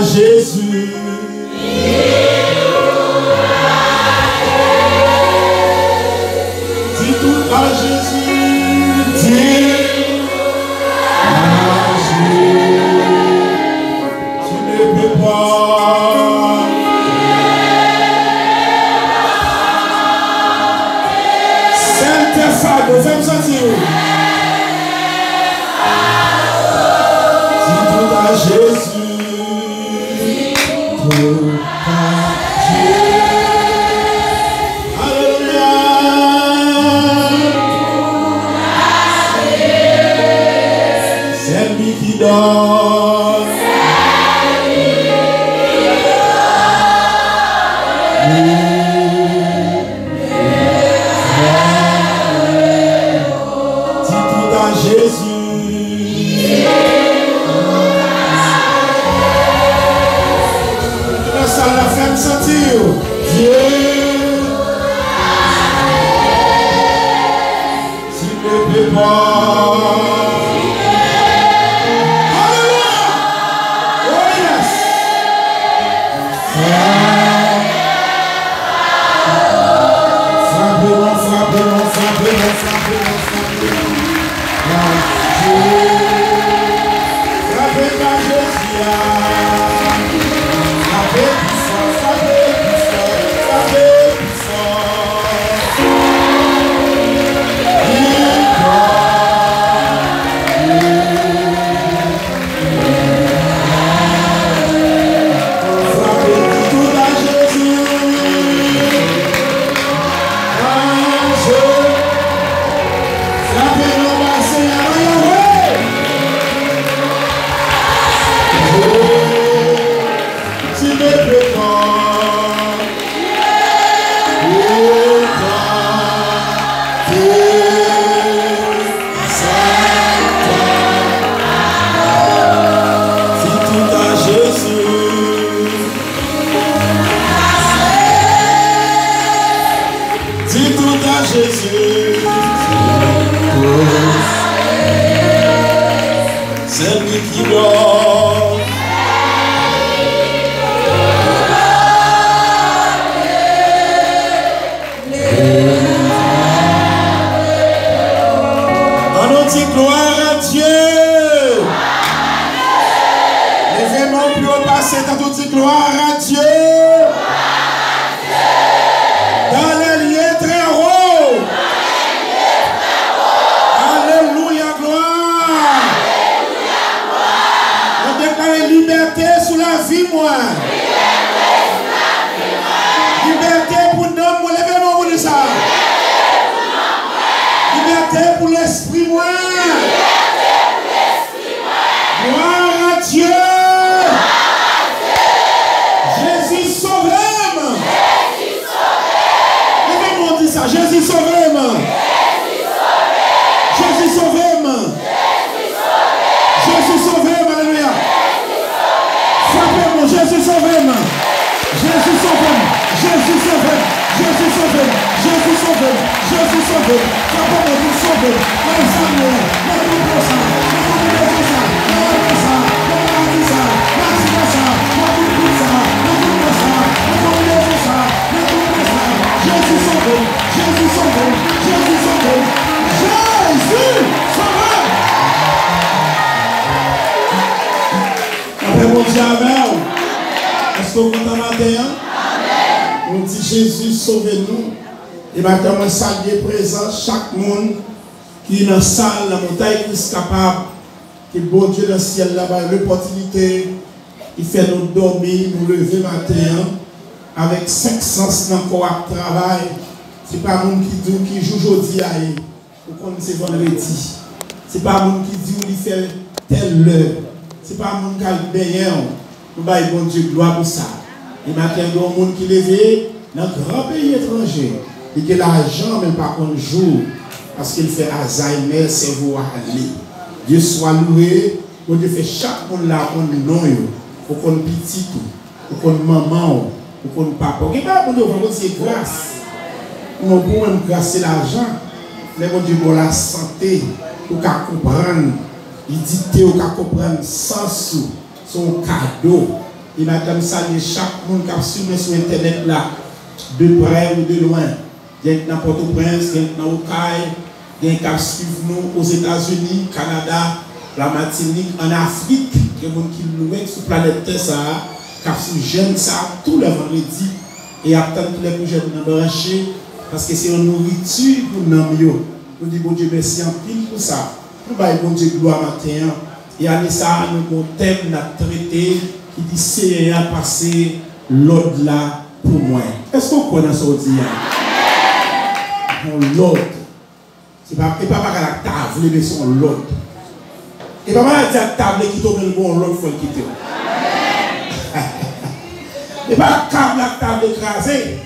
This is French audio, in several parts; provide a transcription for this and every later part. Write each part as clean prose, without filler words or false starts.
Jésus. Dis tout à Jésus. Dis à Jésus. Tu ne peux pas. Sainte-Fado, fais-moi sentir. Dis tout à Jésus. Tout à Jésus. Alléluia. C'est lui qui donne. Dis tout à Jésus. Ça la fait sentir. Dieu, s'il ne peut pas. Alléluia. Oh yes. Frappez-moi, frappez-moi, frappez-moi, frappez-moi, frappez-moi. Frappez-moi, Jésus. Frappez puissant, frappez puissant, frappez puissant. Frappez tout à Jésus. Frappez le bassin à Yahweh. Tu ne peux pas. Dis tout à Jésus. C'est lui qui dort. On dit gloire à Dieu. Les mains plus haut passé, on dit gloire à Dieu. Dans les lieux très hauts. Alléluia, gloire. On déclare liberté sous la vie, moi. Liberté pour nous, moi, levez-moi pour ça. Liberté pour l'esprit, moi. Gloire à Dieu. Jésus sauve-moi. Levez-moi dit ça. Jésus sauve-moi. Jésus sauve-moi. Jésus sauve-moi. Alléluia. Frappez-moi. Jésus sauve-moi. Jésus sauve-moi. Jésus sauve-moi. Jésus sauve-moi. Jésus sauve-moi. Jésus sauve-moi. Frappez-moi pour sauver. Jésus sauve-moi. Jésus sauve-moi. Jésus sauve-moi. Jésus sauve-moi. Après mon Dieu, amen. Est-ce que vous entendez matin? On dit Jésus sauvez-nous. Et maintenant, on salue présent chaque monde qui est dans la salle, la montagne, qui est capable, que bon Dieu dans le ciel là-bas, l'opportunité, il fait nous dormir, nous lever matin, avec 5 sens dans le corps à travail. Ce n'est pas un monde qui dit qui joue aujourd'hui, pour qu'on c'est vendredi. Ce n'est pas un monde qui dit qu'il fait telle heure. Ce n'est pas un monde qui a bien. Nous avons bon Dieu gloire pour ça. Et maintenant, il y a un monde qui levé dans un grand pays étranger. Et que l'argent, même pas qu'on joue, parce qu'il fait Alzheimer, cerveau à aller. Dieu soit loué, pour Dieu fait chaque monde là, qu'on nom, pour qu'on petit, pour qu'on maman, pour qu'on papa. Et bien, pour Dieu, c'est grâce. Nous pouvons même grâce l'argent, mais bon Dieu, pour la santé, pour qu'on comprenne, il dit, pour qu'on comprenne sans sous, son cadeau. Et madame saluer chaque monde qui a suivi sur internet là, de près ou de loin. Il y a dans Port-au-Prince, il y a dans Okaï, il y a qui suivent nous aux États-Unis, Canada, la Martinique, en Afrique. Il y a des gens qui nous mettent sur la planète Terre, qui suivent jeunes ça tous les vendredis. Et attendent tous les projets pour nous brancher. Parce que c'est une nourriture pour nous. Nous disons, bon Dieu, merci en pile pour ça. Nous disons, bon Dieu, gloire matin. Et à ça, nous avons un thème à traiter qui dit c'est à passer l'ordre là pour moi. Est-ce qu'on connaît ça aujourd'hui? L'ordre. Ce n'est pas la table, mais c'est l'ordre. Et pas mal de la table qui tombe le bon, l'autre faut le quitter. Et pas la table écrasée,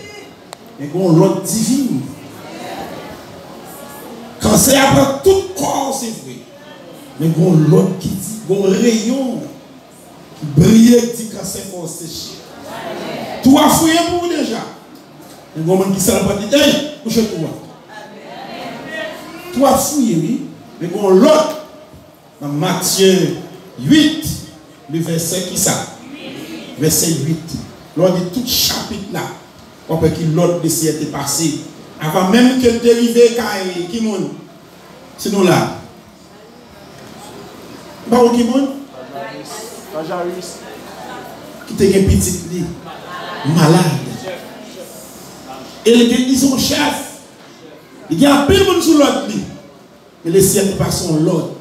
mais l'ordre divine. Quand c'est après tout corps, c'est vrai. Mais l'autre qui dit, un rayon qui brille, qui dit quand c'est fort séché. Tout a fouillé pour vous déjà. Mais il qui s'en va dire, hey, couchez-toi. Tout a fouillé, oui. Mais l'autre, dans Matthieu 8, le verset qui ça? Verset 8. Lors de tout chapitre là, on peut que l'autre décide de passer. Avant même que le dérivé qui monte. Sinon là. Pas où qui monte? Qui était un petit lit. Malade. Et ils sont chef. Il y a un peu de monde sur l'autre lit. Et le ciel passe son l'autre.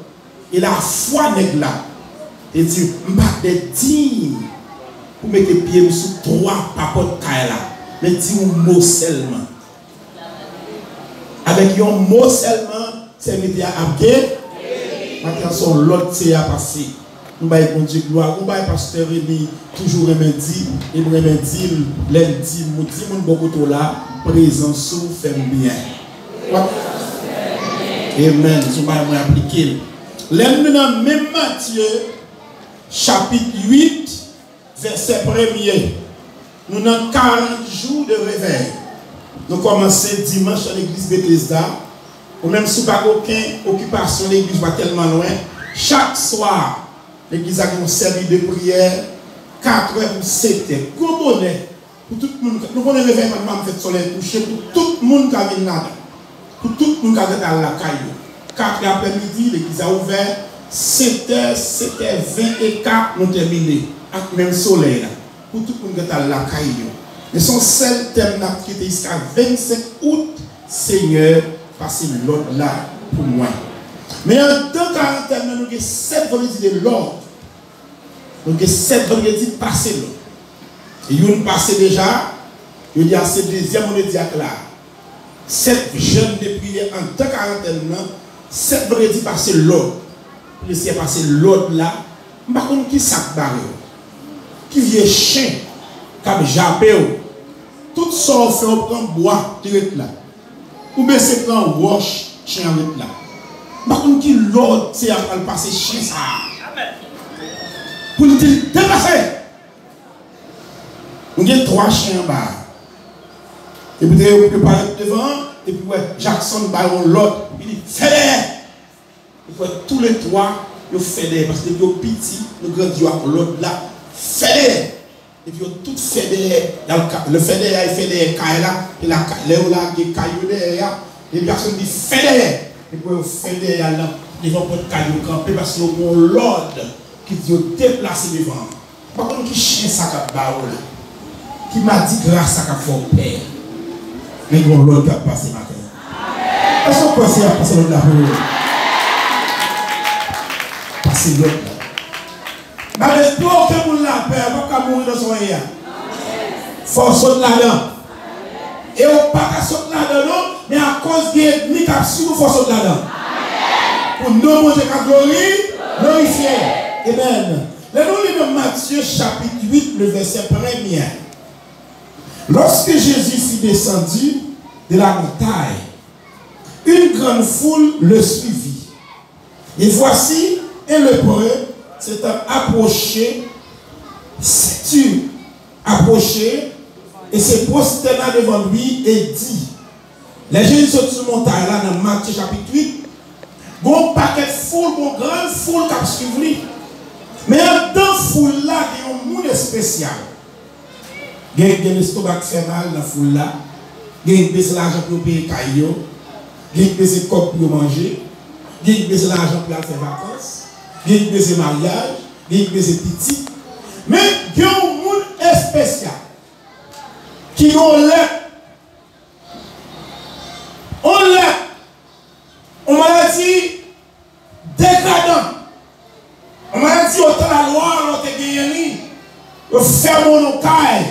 Et la foi n'est là. Et dit, je ne vais pas dire pour mettre les pieds sur 3 papotes là. Mais dis un mot seulement. Avec un mot seulement, c'est mettre à abguer. Maintenant, son l'autre, c'est à passer. Nous allons bon Dieu gloire. Nous allons pasteur Rémi toujours remédier. Et nous remédier lundi, nous disons beaucoup là, présence ou fait bien. Amen. Nous allons appliquer. L'un même Matthieu, chapitre 8, verset 1er. Nous avons 40 jours de réveil. Nous commençons dimanche à l'église Bethesda. Ou même si pas aucune occupation, l'église va tellement loin. Chaque soir, l'église a un service de prière, 4 heures ou 7 heures. Gros bonnet pour tout le monde. Nous avons un réveil maintenant, fait soleil couché pour tout le monde qui a vu là. Pour tout le monde qui a vu dans la caillou. 4 heures après-midi, l'église a ouvert. 7h, 7h20 et 4, nous terminons. Avec le même soleil là. Pour tout le monde qui a vu la caillou. Mais son seul thème qui était jusqu'à 25 août, Seigneur, passez l'ordre là pour moi. Mais en tant quarantaine, nous avons 7 vendredis de l'ordre. Nous avons 7 vendredis passés l'ordre. Et nous passé déjà, nous avons ce deuxième vendredi là. 7 jeunes de prière en tant quarantaine, 7 vendredis passés l'ordre. Pour laisser passer l'ordre là. Par contre, qui sac barré? Qui vient chien? Comme japé? Tout ça, on fait, on prend bois direct là. Ou bien c'est prend roche, chien avec là. Par contre, qui l'autre, c'est à passer chien ça. Pour lui dire, dépassez. On a 3 chiens en bas. Et puis, on peut parler devant. Et puis, Jackson, l'autre. Il dit, fais-les. Et puis, tous les 3, ils font des. Parce que ils sont petits, nous grandissons l'autre là. Fais-les. Et puis, tout fait des. Le fait des, il fait des cailles là. Et la caille là, il y a des cailloux derrière. Et puis, personne dit, fais-les. Et puis, on fait des là. Ils vont pas de cailloux camper parce qu'ils ont l'ordre qui dit déplacer devant. Par contre, qui chien ça qui a barreau là. Qui m'a dit grâce à ce qu'il père. Mais ils vont l'ordre qui a passé matin. Est-ce qu'on peut essayer à passer l'ordre là pour eux? Passer l'ordre là. Mais l'espoir que vous la paix, vous ne mourir dans son air. Il faut sauter là-dedans. Et on ne peut pas sauter là-dedans, mais à cause de l'ennemi qui a su, il faut sauter là-dedans. Pour nous montrer la gloire, glorifier. Amen. Nous lisons Matthieu chapitre 8, le verset 1er. Lorsque Jésus fut descendu de la montagne, une grande foule le suivit. Et voici un lépreux s'étant approché, et se prosterna devant lui et dit, les Jésus sont sur la montagne là dans Matthieu chapitre 8, bon paquet de foule, bon grande foule qui a suivi. Mais dans la foule là, il y a un monde spécial. Il y a un estomac qui fait mal dans la foule là. Il y a un l'argent pour payer caillou. Il y a un cop pour manger. Il y a l'argent pour faire vacances. Il y a un mariage. Il y a un petit. Mais il y a un monde spécial qui on m'a dit dégradant. On m'a dit autant la loi, on te gagné, on ferme nos cailles,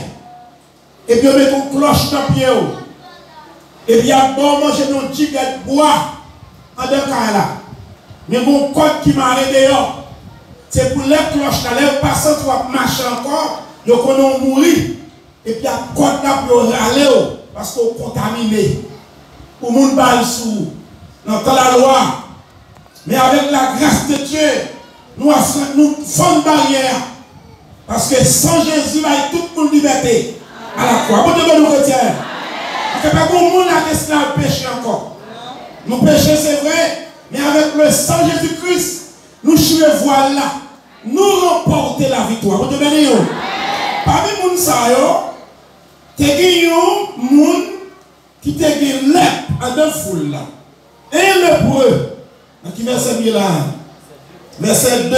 et puis on met une cloche dans le pied, et puis on bon manger nos tickets de bois en deux cailles là. Mais mon code qui m'a arrêté, c'est pour les cloches là, les passants qui vont marcher encore, ils vont mourir, et puis on code là pour râler, parce qu'on contaminé. Pour le monde balle sous, dans la loi, mais avec la grâce de Dieu, nous faisons une barrière. Parce que sans Jésus, il y a toute une liberté à la croix. Bon Dieu, nous retient. Parce que pas bon monde a esclave péché encore. Nous péchons, c'est vrai, mais avec le sang Jésus-Christ, nous chouez voile là. Nous remportons la victoire. Bon Dieu, béni. Parmi les gens, il y a des gens qui te gagné l'être à deux foules là. Et l'hébreu, dans qui verset là, verset 2,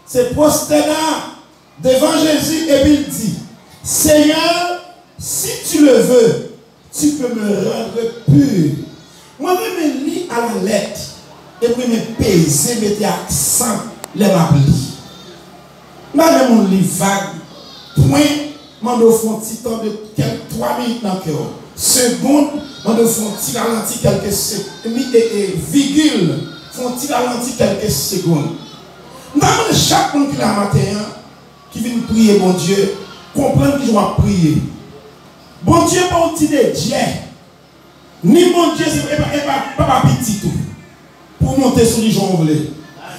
c'est posté là devant Jésus et il dit, Seigneur, si tu le veux, tu peux me rendre pur. Moi-même, je lis à la lettre et puis me peser, mettre accent, les m'appeler. Moi-même, je lis vague, point, je me fais un petit temps de quelques 3 minutes dans le cœur. Seconde, on doit faire un petit ralenti quelques secondes, virgule, font un petit ralenti quelques secondes. Nous avons chaque monde qui est matin, qui vient prier, bon Dieu, comprendre qu'il doit prier. Bon Dieu, pas un petit de Dieu. Ni bon Dieu, c'est pas petit tout. Pour monter sur les gens voulés.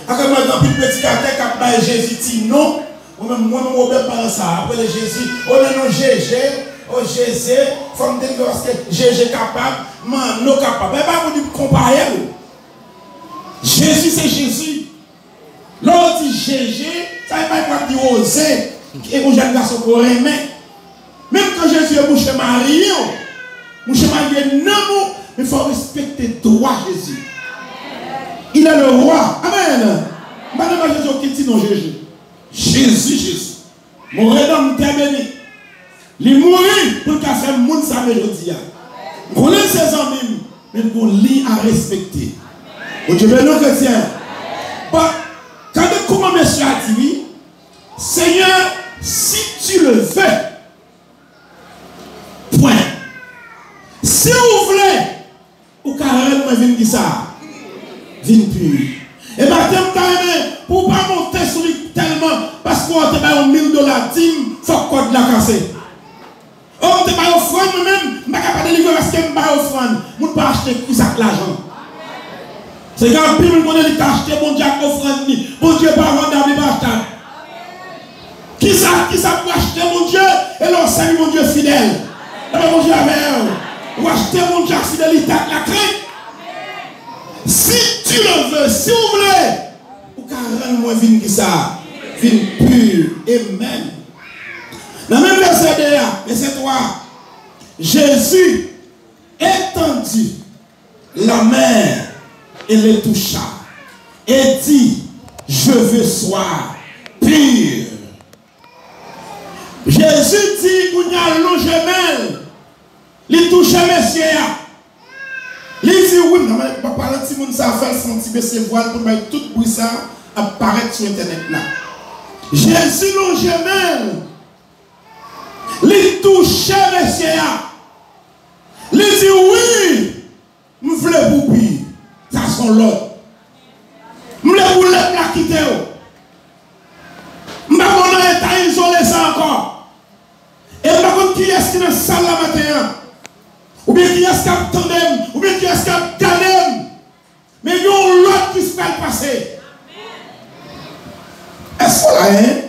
Après, moi, dans le petit caractère, quand Jésus dit non, moi, je ne vais pas ça. Après, Jésus, on est non Jésus. Oh Jésus, il faut me dire que Jésus capable, non capable. Mais pas vous comparer. Jésus, c'est Jésus. L'autre dit Jésus, ça ne veut pas dire oser. Et mon jeune garçon pour aimer. Même quand Jésus est bouché marié, bouché marié, non, mais il faut respecter le droit Jésus. Il est le roi. Amen. Madame Jésus qui dit non Jésus. Jésus. Mon rédempteur béni. Il mourit pour qu'il fasse le monde sa mélodie. On aime ses amis, mais on lit à respecter. Dieu béni nos chrétiens. Quand comment monsieur a dit, Seigneur, si tu le veux, point. Si vous voulez, ou carrément venir dire ça, venir pur. Et bien, pour ne pas monter sur lui tellement, parce qu'on a $1 000 dîme, il faut qu'on la casser. Oh, je ne vais pas offrande moi-même, je ne vais pas délivrer parce que je ne vais pas offrande. Je ne vais pas acheter plus avec l'argent. C'est quand plus on est acheté, bon Dieu offrande, bon Dieu pas vendable, il va acheter. Qui ça pour acheter mon Dieu et l'enseigne mon Dieu fidèle. Et mon Dieu avec eux. Ou acheter mon Dieu fidélité avec la crainte. Si tu le veux, si vous voulez, ou carrément moi vine qui ça, vine pur et même. Dans le même verset 2, verset 3, Jésus étendit la main et le toucha et dit, je veux soir pur. Jésus dit, il y a un gemelle, il touche monsieur. Il dit, oui, non, mais pas parler de monde, ça fait sentir ses voiles pour mettre tout bruit ça apparaître sur internet là. Jésus le gemelle. Il touche monsieur. Il dit oui, je veux boubi. Ça sont l'autre. Je veux vous la quitter. Je ne vais pas isoler ça encore. Et je ne sais pas qui est-ce qui est dans la salle la matin. Ou bien qui est-ce qui a tandem. Ou bien qui est-ce qui a gagné. Mais il y a l'autre qui se fait passer. Est-ce que là, hein?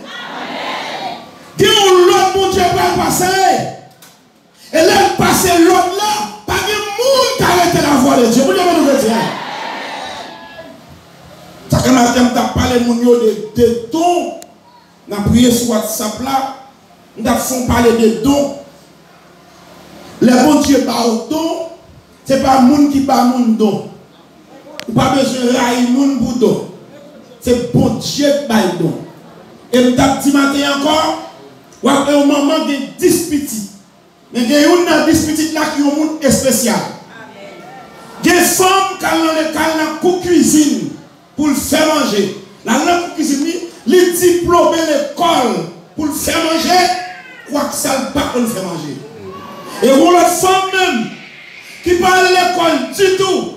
Il y a l'autre mon Dieu va passer. Et là, passer l'autre là, pas de monde qui arrête la voix de Dieu. Vous devez nous dire. Ça, quand on a parlé de ton, nous avons prié sur WhatsApp là, nous avons parlé de dons. Le bon Dieu par don, ce n'est pas le monde qui bat mon don. Il n'y a pas besoin de railler mon pour don. C'est bon Dieu qui bat don. Et nous avons dit matin encore, ou après un moment de 10 petits. Mais il y a une 10 petites là qui ont un monde spécial. Il y a des femmes qui ont la cour cuisine pour le faire manger. La cour cuisine, les diplômés l'école pour le faire manger, quoi que ça ne pas pour le faire manger. Et pour les femmes même qui parlent l'école du tout,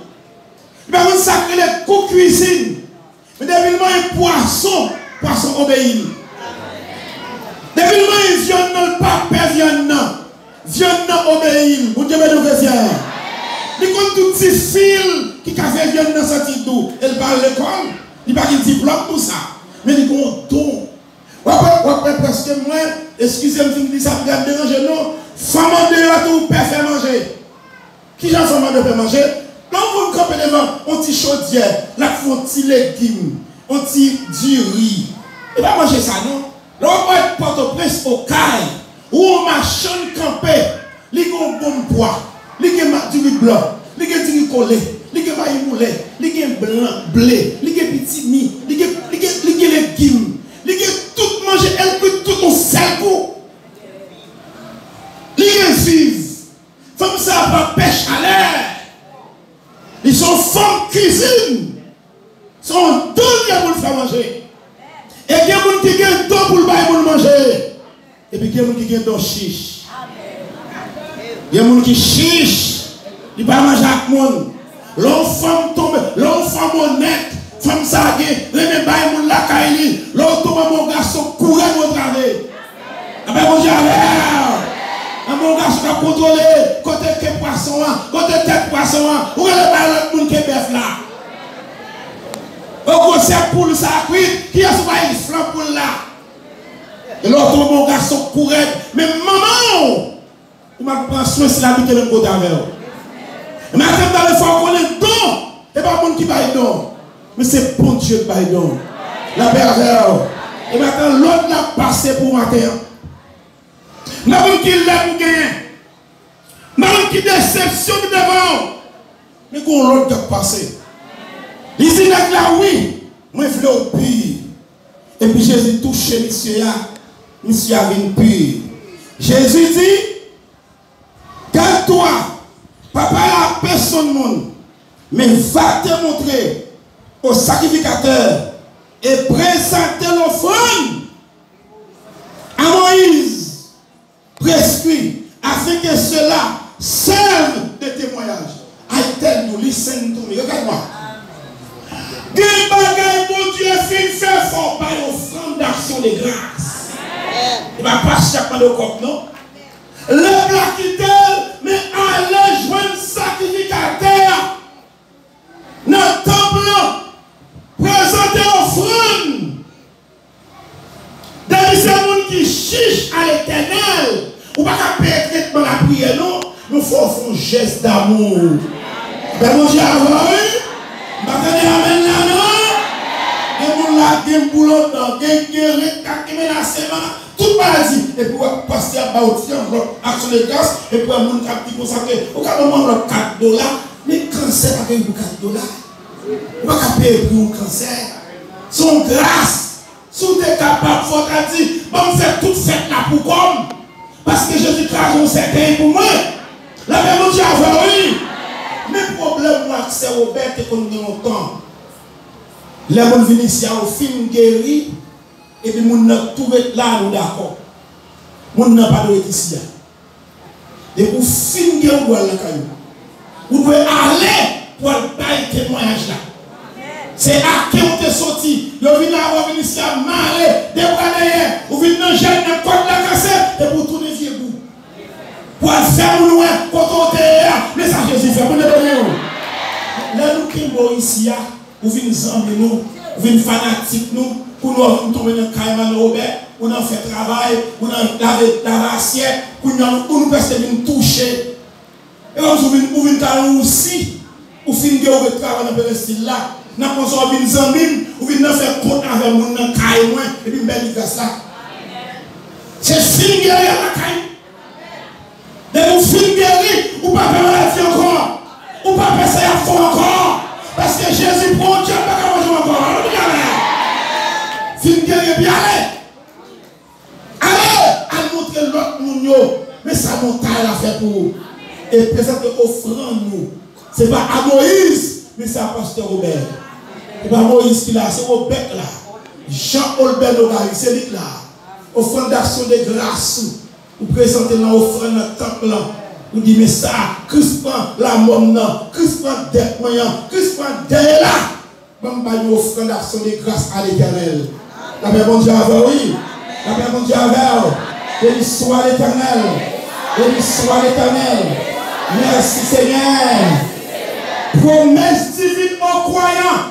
mais vous sacrez les cours cuisine. Mais depuis un poisson, poisson obéit. Depuis une viande dans le pape, viande obéit. Vous devez nous faire. Il y a tout petit fil qui a fait viande dans ce titre. Elle parle l'école. Il n'y a pas de diplôme pour ça. Mais il y a un don. Après presque moi, excusez-moi si je dis ça, vous allez déranger, non. Femme en dehors, tout peut faire manger. Qui j'en femme en dehors peut manger? Quand vous me campez devant, on petit chaudière, là, on petit légumes, on petit du riz. Et pas manger ça, non? Là, on va être Port-au-Prince au caille, où on machine campé, il y a un bon poids, il y a du riz blanc, il y a du riz collé, il y a maïs moulé, il y a blanc, blé, il y a petit mi, il y a légumes, il y a tout manger, elle peut tout mon cerveau. Il y a vive. Comme ça, pas pêche à l'air. Ils sont femmes cuisine. Ils sont deux pour le faire manger. Et il y a des gens qui ont deux pour le manger. Et puis il y a des gens qui ont deux chiches. Il y a des gens qui chichent. Ils ne peuvent pas manger avec le monde. L'enfant tombe, l'enfant honnête. Femme ça, il y a des gens qui ont caille. L'autre tombe, mon garçon, courir au travail. Ah ben, mon Dieu, mon garçon a contrôlé côté tête poisson, côté tête poisson, où est le monde qui est bœuf là? Au conseil pour ça, qui a souvent une flamme pour là? Et l'autre, mon garçon courait, mais maman, vous m'avez pris soin si la vie est le côté avec vous. Mais quand dans le fond, on est don, et pas le monde qui va être don, mais c'est bon Dieu qui va être don. La paix avec vous. Et maintenant, l'autre l'a passé pour matin. Nous avons qui l'aime gagner. Nous avons qui déception devant. Mais qu'on l'autre qui a passé. Ici, là, oui, moi je voulais au pire. Et puis Jésus touche monsieur, monsieur avait une pire. Jésus dit, calme-toi, papa la personne monde, mais va te montrer au sacrificateur et présenter l'offrande à Moïse. Prescrit afin que cela serve de témoignage. I tell you, listen to me. Regarde-moi. Quel bagage mon Dieu fait fort par l'offrande d'action de grâce. Il ne va pas chaque de coq, non? Le plaquitel, mais allez joindre sacrificateur. Notre temple, présenter offrande. Dans les gens qui chichent à l'éternel. Ou pas qu'à pénétrer dans la prière, non? Nous faisons un geste d'amour. Ben, mon Dieu, avant, oui? Maintenant, amen là, non? Et mon là, il y a un boulot dans, il y a un qui menace, tout paradis. Et puis, passer à Baouti, action de grâce, et puis, un monde qui consacré. Au cas où on a $4, mais cancer, pas payer pour $4. Ou pas qu'à payer pour un cancer. Son grâce. Si vous êtes capable, il faut dire, on fait toute fête là pour comme. Parce que Jésus crase un certain pour moi. La même chose avant, oui. Mais le problème, moi, c'est Robert qui qu'on a longtemps. Les gens viennent ici au film guéri. Et puis, les gens tout là, nous d'accord. Les gens n'ont pas de ici. Et pour film guéri, vous pouvez aller pour le témoignage là. C'est à qui on te sorti. Vous venez à ici à marrer, des bras derrière. Vous venez à gêner un code de la cassette et pour tourner vieux bout. Pour faire loin, quand on est là, mais ça Jésus fait. Vous ne donnez où? Là, nous qui sommes ici, vous venez zambler nous, vous venez fanatique nous, pour nous tomber dans le caïman Robert, pour nous faire travail, pour nous laver la assiette, pour nous presque toucher. Et vous venez aussi. ou fin de ou travail dans le style là, n'a pas besoin de zambim, ou venir faire compte avec mon dans caille moins et puis belle grâce là. C'est fin guéri à la caille. De vous fin guéri, ou pas faire maladie encore, ou pas passer à fond encore, parce que Jésus prend Dieu pas manger encore. Fin guéri bien allez montrer l'autre monde, mais ça montagne à faire pour vous. Et présenter offrande nous. Ce n'est pas à Moïse, mais c'est à Pasteur Robert. Ce n'est pas Moïse qui l'a, c'est Robert là. Jean-Olbert Nogari, c'est lui là. Offrande d'action de grâce. Vous présentez l'offrande dans le temple là. Vous dites, mais ça, Christ prend la mort, Christ prend des moyens, Christ prend des là. Même pas une offrande d'action de grâce à l'Éternel. La paix bon Dieu avec oui. La paix bon Dieu avec. Béni soit l'Éternel. Béni soit l'Éternel. Merci Seigneur. Promesse divine aux croyants.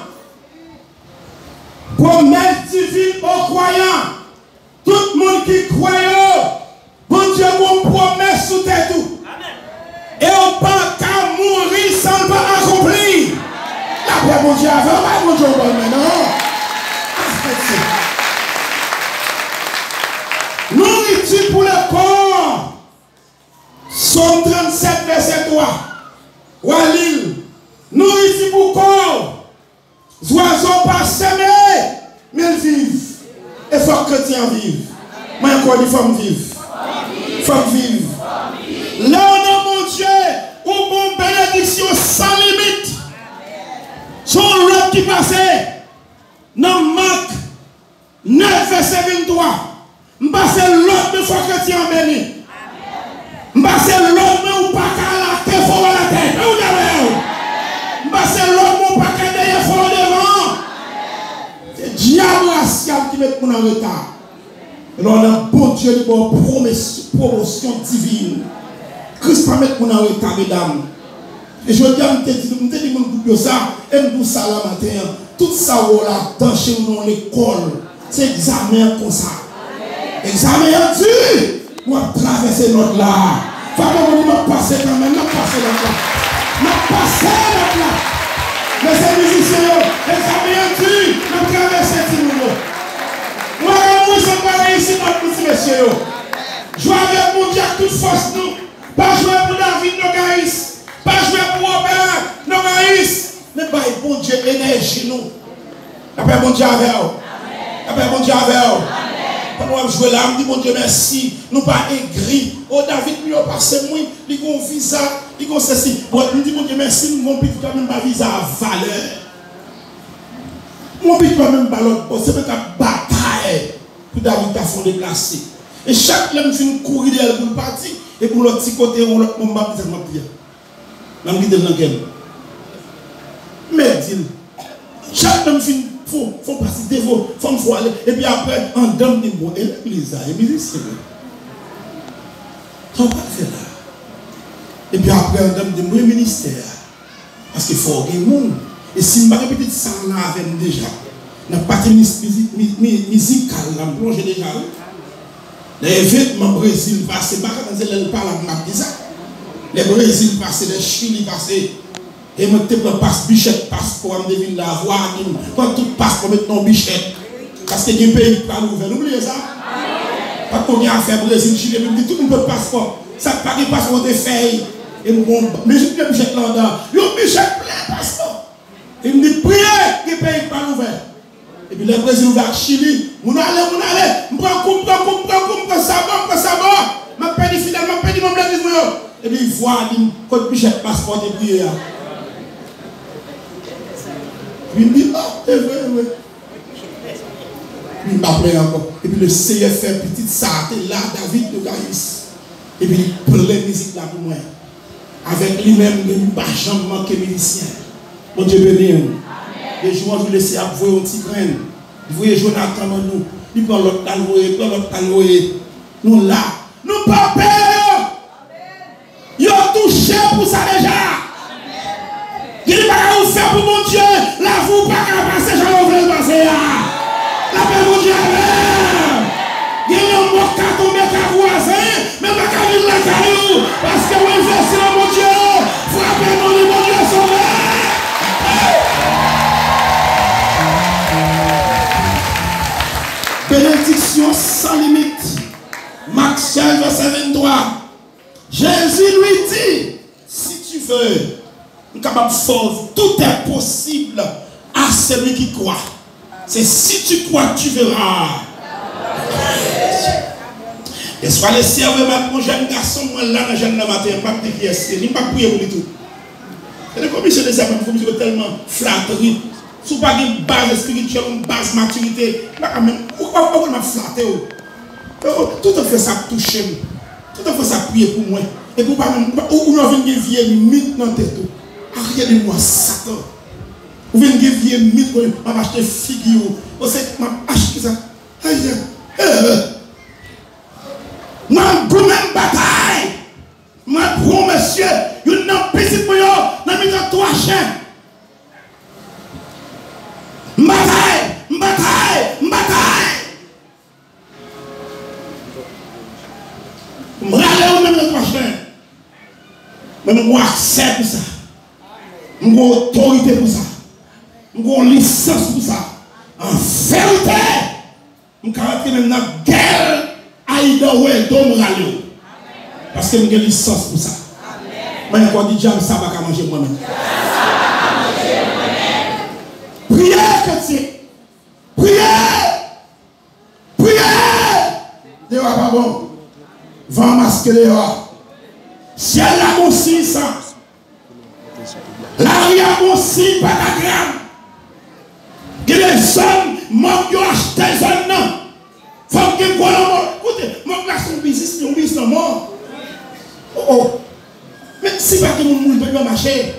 Promesse divine aux croyants. Tout le monde qui croit, bon Dieu, vous promesse sous tête tout. Et on pas qu'à mourir sans pas accomplir. La paix, mon Dieu, avec mon Dieu, maintenant. Nourriture pour le corps. Somme 37, verset 3. Walil. Nourriture pour le corps. Les oiseaux pas s'aimer, mais ils vivent. Et il faut que les chrétiens vivent. Moi, encore une femme vive. Femme vive. Là, on a mon Dieu, où mon bénédiction sans limite. Son l'autre qui passait. Dans Marc 9, verset 23. Je passe l'autre de fois chrétien béni. Je passe l'autre de ou pas qu'à la tête, faut la tête. Je passe l'autre de pas qu'à derrière, faut devant. C'est diable racial qui met mon en retard. Et là, on a bon Dieu pour promotion divine. Christ va mettre mon en retard, mesdames. Et je dis, je dis, mon ça, et je ça la matin. Tout ça, on l'a dans chez nous dans l'école. C'est examen comme ça. Examen Dieu. Moi, traverser notre là. Femme, on m'a passé quand même, m'a passé notre là. M'a passé notre là. Mais ces musiciens, examen Dieu, m'a traversé tout le monde. Moi, je suis pas ici, mon petit monsieur. Jouer avec mon Dieu, toute force, nous. Pas jouer pour David Nogaïs. Pas jouer pour Robert Nogaïs. Mais pas bon Dieu, énergie, nous. La paix, mon Dieu, avec vous. La paix, mon Dieu, avec vous. Pendant que je jouais là, je me dis, mon Dieu, merci. Nous pas aigris. Oh, David, nous avons passé, moi, nous avons visa, nous avons ceci. Bon, je me dis, mon Dieu, merci, nous avons quand même pas visa à valeur. Nous avons quand même pas l'autre. C'est une bataille pour David à fond déplacé. Et chaque homme fait une courir derrière pour le parti. Et pour l'autre petit côté, on l'autre monde va tellement bien. Même qui est dans quel. Mais dit, chaque homme fait une faut passer devant, faut aller. Et puis après, en dame de bois, et l'église, et musicien. Ça va faire là. Et puis après, en dame de bois, ministère. Parce qu'il faut qu'il y ait des gens. Et si je répète ça là avec nous déjà, dans la partie musicale, là, je plonge déjà. Les vêtements Brésil passés, pas quand elle parle à ma ça. Les Brésil passés, les Chili passés. Et moi, je passe bichette, passeport, je devine la voix. Quand tout passe pour mettre ton bichette. Parce que les pays pas ouvert. N'oubliez ça. Pas qu'on y a fait Brésil, Chili, même tout le monde peut passeport. Ça ne paraît pas sur des feuilles. Et mais je dis bichette là-dedans. Il y a un bichette plein de passeport. Et il me dit, priez, les pays pas ouvert. Et puis les Brésil ouvert Chili. Mon allez, je prends ça va. Je perds fidèle, je perds mon blé. Et puis il voit, quand bichette passeport et prier. Il me dit, oh, c'est vrai, oui. Il m'appelle encore. Et puis le CFR, petite sarté là, David de Gaïs. Et puis il prend la musique là pour moi. Avec lui-même, il ne va jamais manquer musicien. Mon Dieu béni. Les jours, je laisse avouer un petit grain. Vous voyez Jonathan, nous. Il prend l'autre canoë, nous là. Nous pas peur. Ils ont touché pour ça déjà. Il n'y a pas à vous faire pour mon Dieu. La vous pas à passer, j'en veux passer. La paix, mon Dieu. Il y a un mot qui a tombé à voisin, mais pas qu'à vivre la caillou. Parce que vous investissez dans mon Dieu. Frappez-moi, mon Dieu, sauvé. bénédiction sans limite. Marc 16, verset 23. Jésus lui dit, si tu veux, nous sommes capables de faire, tout est possible à celui qui croit. C'est si tu crois, tu verras. Et soit les serveurs, mon jeune garçon, moi là, dans le jeune matin, je ne sais pas qui est-ce, je ne sais pas prier pour lui tout. Et les commissions des serveurs, comme je tellement flatterie. Si vous n'avez pas une base spirituelle, une base maturité, pourquoi vous m'avez flatté? Tout à fait ça toucher, tout à fait ça prier pour moi. Et pour pas ou nous venons de vieillir mythe dans tête. Regardez-moi Satan. Vous venez de vieillir mythe, on va acheter figure. Vous savez, on va acheter ça. Moi, pour même bataille. Moi, pour monsieur, il y a un petit peu, dans mes trois chiens. Bataille. Je râle même le prochain. Mais je accès pour ça. Je suis autorité pour ça. Je suis licence pour ça. En vérité, je suis même dans la guerre à Idaoué, parce que je suis licence pour ça. Mais je dis que ça va manger moi-même. Priez, chrétien. Priez. Dieu va pas bon. Va masquer dehors. Ciel a mon signe ça. L'arrière mon signe pentagramme. Que les hommes manquent d'acheter des hommes. Faut que vous écoutez, mon gars son business non mort. Oh. Mais si pas que mon monde peut marcher.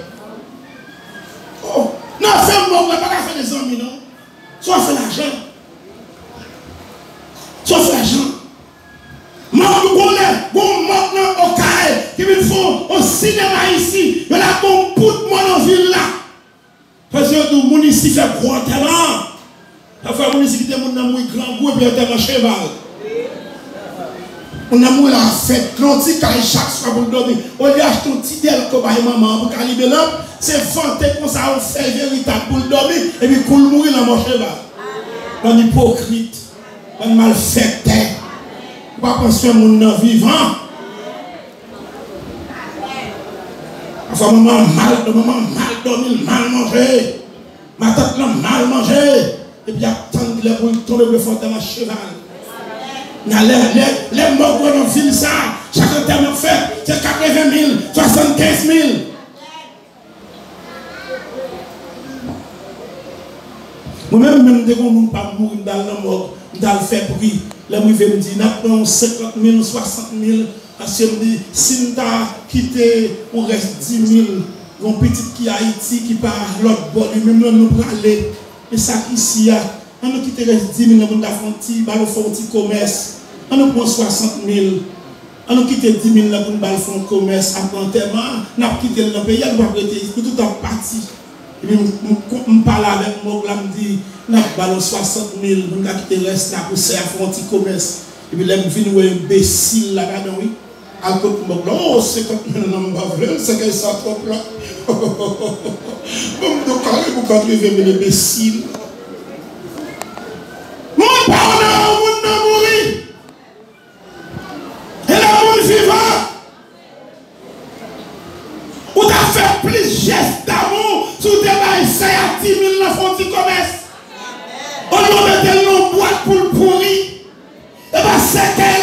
Oh. Non, c'est mon gars pas faire des hommes non. Soit fait l'argent. Bon maintenant au caille qui me font au cinéma ici, il y a bon bout de monde en ville là. Parce que tout le monde ici fait gros talent. Parfois, le monde ici qui est grand goût et puis il y a un cheval. On a la fête, l'anti caille chaque soir pour dormir. On lui achète un petit dél comme maman pour calibrer l'homme. C'est vanté comme ça, on fait véritable pour dormir et puis pour mourir dans mon cheval. On est hypocrite, on est malfaiteur. Pas penser à mon vivant. Parfois, maman mal dormi, mal mangé. Ma tante l'a mal mangé. Et puis, attendre pour tomber le fond de ma cheval. Les morts dans la ville, ça, chaque terme fait, c'est 80 000, 75 000. Moi-même, dès qu'on ne peut pas mourir dans la mort, dans le fait bruit. Là, je me dis, nous 50 000, 60 000, parce que je me dis, si nous avons quitté, on reste 10 000, une petite qui est Haïti, qui part l'autre bord, même nous pour aller. Et ça ici, on nous quitte reste 10 000, on a fait un petit commerce, on nous prend 60 000, on nous quitte 10 000 pour nous faire un commerce, après enterrement, on a quitté le pays, on va prêter, tout en parti. Et puis, je parle avec moi, je me dis, nous avons 60 000, nous avons quitté le reste là pour faire un petit commerce. Et puis, là, je viens un imbécile là-bas, oui. À côté de moi, oh, 50 000, non, c'est que ça trop là. Donc, vous comptez 20 000 imbéciles. Mon pardon, mon n'a mouru. Et là, mon vivant. Ou t'as fait plus gestes d'amour sur des bails, c'est à 10 000 dans font du commerce. On lui met des longs boîtes pour le pourri. Et bien, c'est qu'elle